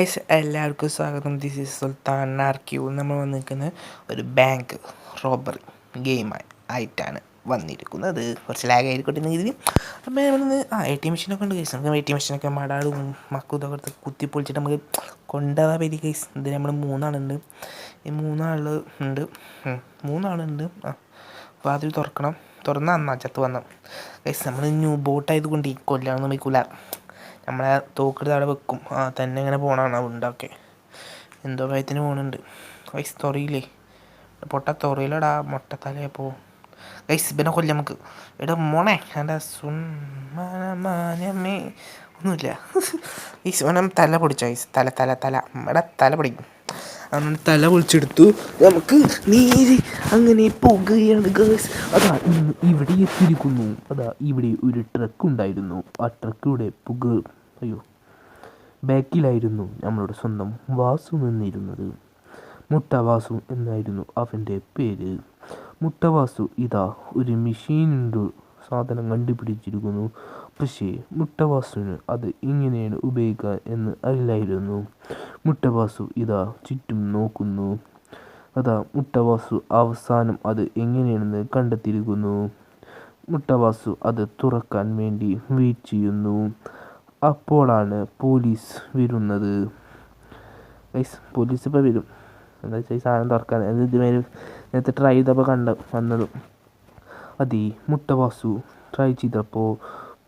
Guys എല്ലാവർക്കും സ്വാഗതം. This is സുൽത്താൻ ആർക്യൂ. നമ്മൾ വന്നിരിക്കുന്നത് ഒരു ബാങ്ക് റോബറി ആയിട്ടാണ് വന്നിരിക്കുന്നത്. കുറച്ച് ലാഗ് ആയിരിക്കട്ടെ എന്ന് കരുതി. അപ്പോൾ നമ്മളിന്ന് ATM മെഷീനൊക്കെ ഉണ്ട് ഗൈസ്. നമുക്ക് ATM മെഷീനൊക്കെ മടാടും മക്കും ഇതൊക്കെ കുത്തിപ്പൊളിച്ചിട്ട് നമുക്ക് കൊണ്ടുപോകാൻ പറ്റി ഗൈസ്. ഇത് നമ്മൾ മൂന്നാളുണ്ട്. ഈ മൂന്നാളുണ്ട്. അപ്പോൾ അതിൽ തുറന്ന ചത്ത് വന്നു ഗൈസ്. നമ്മൾ ന്യൂ ബോട്ടായത് കൊണ്ട് ഈ കൊല്ലാനൊന്നും വയ്ക്കില്ല. നമ്മളെ തോക്കെടുത്ത് അവിടെ വെക്കും. തന്നെ ഇങ്ങനെ പോകണമാണ് ഉണ്ടാക്കെ എന്തോ ഭയത്തിന് പോകുന്നുണ്ട് ഗൈസ്. തുറയില്ലേ തുറയിലടാ മൊട്ടത്തലയപ്പോൾ ഗൈസ്. പിന്നെ കൊല്ലം നമുക്ക് എടാ മോണേ എൻ്റെ സുന്മനമാനമേ ഒന്നുമില്ല ഗൈസ്. ഓനം തല പൊടിച്ച ഗൈസ്. തല പൊടിക്കും. അങ്ങനെ തല പൊളിച്ചെടുത്തു. നമുക്ക് നീര് അങ്ങനെ പോകുകയാണ് ഗൈസ്. അതാ ഇവിടെ എത്തിയിരിക്കുന്നു. അതാ ഇവിടെ ഒരു ട്രക്ക് ഉണ്ടായിരുന്നു. ആ ട്രക്കിലൂടെ ബാക്കിലായിരുന്നു നമ്മളുടെ സ്വന്തം വാസു നിന്നിരുന്നത്. മുട്ടവാസു എന്നായിരുന്നു അവൻ്റെ പേര്. മുട്ടവാസു ഇതാ ഒരു മെഷീനുണ്ട് സാധനം കണ്ടുപിടിച്ചിരിക്കുന്നു. പക്ഷേ മുട്ടവാസുവിന് അത് എങ്ങനെയാണ് ഉപയോഗിക്കുക എന്ന് അറിയില്ലായിരുന്നു. മുട്ടവാസു ഇതാ ചുറ്റും നോക്കുന്നു. അതാ മുട്ടവാസു അവസാനം അത് എങ്ങനെയാണെന്ന് കണ്ടെത്തിയിരിക്കുന്നു. മുട്ടവാസു അത് തുറക്കാൻ വേണ്ടി വെയിറ്റ് ചെയ്യുന്നു. അപ്പോഴാണ് പോലീസ് വരുന്നത്. പോലീസ് ഇപ്പോൾ വരും. എന്താ വെച്ചാൽ ഈ സാധനം തുറക്കാൻ ഇതുമാതിരി നേരത്തെ ട്രൈ ചെയ്തപ്പോൾ വന്നതും അതേ മുട്ടവാസു ട്രൈ ചെയ്തപ്പോൾ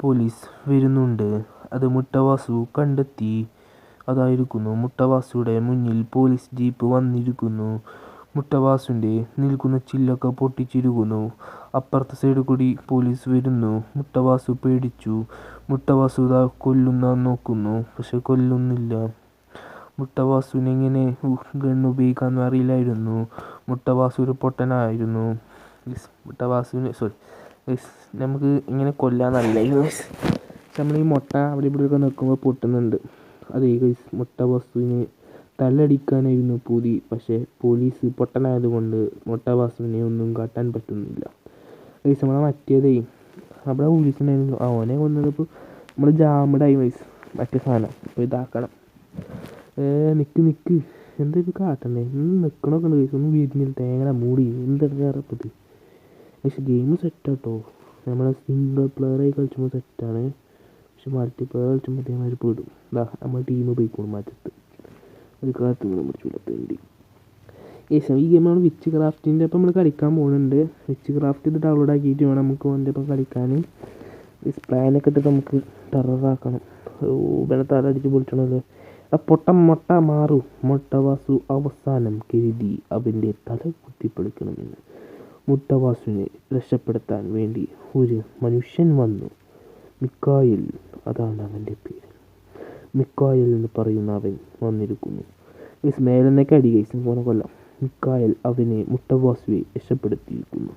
പോലീസ് വരുന്നുണ്ട്. അത് മുട്ടവാസു കണ്ടെത്തി. അതായിരിക്കുന്നു മുട്ടവാസുയുടെ മുന്നിൽ പോലീസ് ജീപ്പ് വന്നിരിക്കുന്നു. മുട്ടവാസുവിൻ്റെ നിൽക്കുന്ന ചില്ലൊക്കെ പൊട്ടിച്ചിരിക്കുന്നു. അപ്പുറത്തെ സൈഡിൽ കൂടി പോലീസ് വരുന്നു. മുട്ടവാസു പേടിച്ചു. മുട്ടവാസു ഇതാ കൊല്ലുന്ന നോക്കുന്നു. പക്ഷെ കൊല്ലുന്നില്ല. മുട്ടവാസുവിനെ എങ്ങനെ ഗണ്ണ് ഉപയോഗിക്കാമെന്ന് അറിയില്ലായിരുന്നു. മുട്ടവാസു ഒരു പൊട്ടനായിരുന്നു. നമുക്ക് ഇങ്ങനെ കൊല്ലാന്നറിയില്ലായിരുന്നു. നമ്മൾ ഈ മുട്ട അവിടെ ഇവിടെയൊക്കെ നിൽക്കുമ്പോൾ പൊട്ടുന്നുണ്ട്. അതേ ഗൈസ്, മുട്ടവാസുവിനെ തലടിക്കാനായിരുന്നു പൂതി. പക്ഷേ പോലീസ് പൊട്ടനായതുകൊണ്ട് മുട്ടവാസുവിനെ ഒന്നും കാട്ടാൻ പറ്റുന്നില്ല. ഗൈസ് നമ്മളെ മറ്റേതേ അവിടെ പോലീസുണ്ടായിരുന്നു. അവനെ കൊന്നപ്പോൾ നമ്മൾ ജാമഡായി ഗൈസ്. മറ്റേ സാധനം അപ്പോൾ ഇതാക്കണം. നിൽക്ക് എന്തൊരു കാട്ടണ്ടേ നിൽക്കണമൊക്കെ ഉണ്ട് ഗൈസ്. ഒന്നും വീട്ടിൽ തേങ്ങ മൂടി എന്തെടുക്കാറപ്പത്. പക്ഷെ ഗെയിം സെറ്റാട്ടോ. നമ്മളെ സിംഗിൾ പ്ലെയറായി കളിച്ചുമ്പോൾ സെറ്റാണ്. പക്ഷെ മൾട്ടി പ്ലെയർ കളിച്ചുമ്പോൾ അതേമാതിരി പെടും. നമ്മൾ ടീം പോയിക്കോളും മാറ്റത്ത് ഒരു കാലത്ത് വീണ് പിടിച്ചില്ലാത്തതുണ്ട്. ഈ ഗെയിം നമ്മൾ വിച്ച് ക്രാഫ്റ്റിൻ്റെ ഒപ്പം നമ്മൾ കളിക്കാൻ പോകുന്നുണ്ട്. വിച്ച് ക്രാഫ്റ്റ് ഇത് ഡൗൺലോഡ് ആക്കിയിട്ട് വേണം നമുക്ക് അവൻ്റെ ഒപ്പം കളിക്കാൻ. ഈ പ്ലാനൊക്കെ ഇട്ടിട്ട് നമുക്ക് ടെററാക്കണം. പിന്നെ തല അടിച്ച് പൊളിച്ചണല്ലോ. മുട്ട മാറും. മുട്ടവാസു അവസാനം കരുതി അവൻ്റെ തല കുത്തിപ്പൊളിക്കണമെന്ന്. മുട്ടവാസുവിനെ രക്ഷപ്പെടുത്താൻ വേണ്ടി ഒരു മനുഷ്യൻ വന്നു. മിക്കായേൽ, അതാണ് അവൻ്റെ പേര്. മിക്കായേൽ എന്ന് പറയുന്ന അവൻ വന്നിരിക്കുന്നു. ഗൈസ് മേലെന്നൊക്കെ അടി ഗൈസ് പോണ കൊല്ലം. മിക്കായേൽ അവനെ മുട്ടവാസുവെ രക്ഷപ്പെടുത്തിയിരിക്കുന്നു.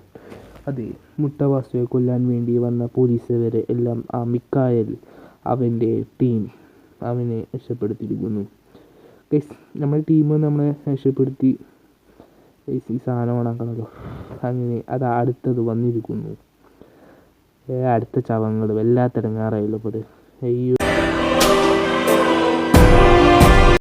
അതെ, മുട്ടവാസുവെ കൊല്ലാൻ വേണ്ടി വന്ന പോലീസുകാരെ എല്ലാം ആ മിക്കായേൽ അവൻ്റെ ടീം അവനെ രക്ഷപ്പെടുത്തിയിരിക്കുന്നു. ഗൈസ് നമ്മുടെ ടീം നമ്മളെ രക്ഷപ്പെടുത്തി. ഗൈസ് ഈ സാധനം ഓണാക്കണല്ലോ. അങ്ങനെ അത് അടുത്തത് വന്നിരിക്കുന്നു. അടുത്ത ചവങ്ങൾ വല്ലാത്തിടങ്ങാറായല്ലോ ഇപ്പോൾ. അയ്യോ.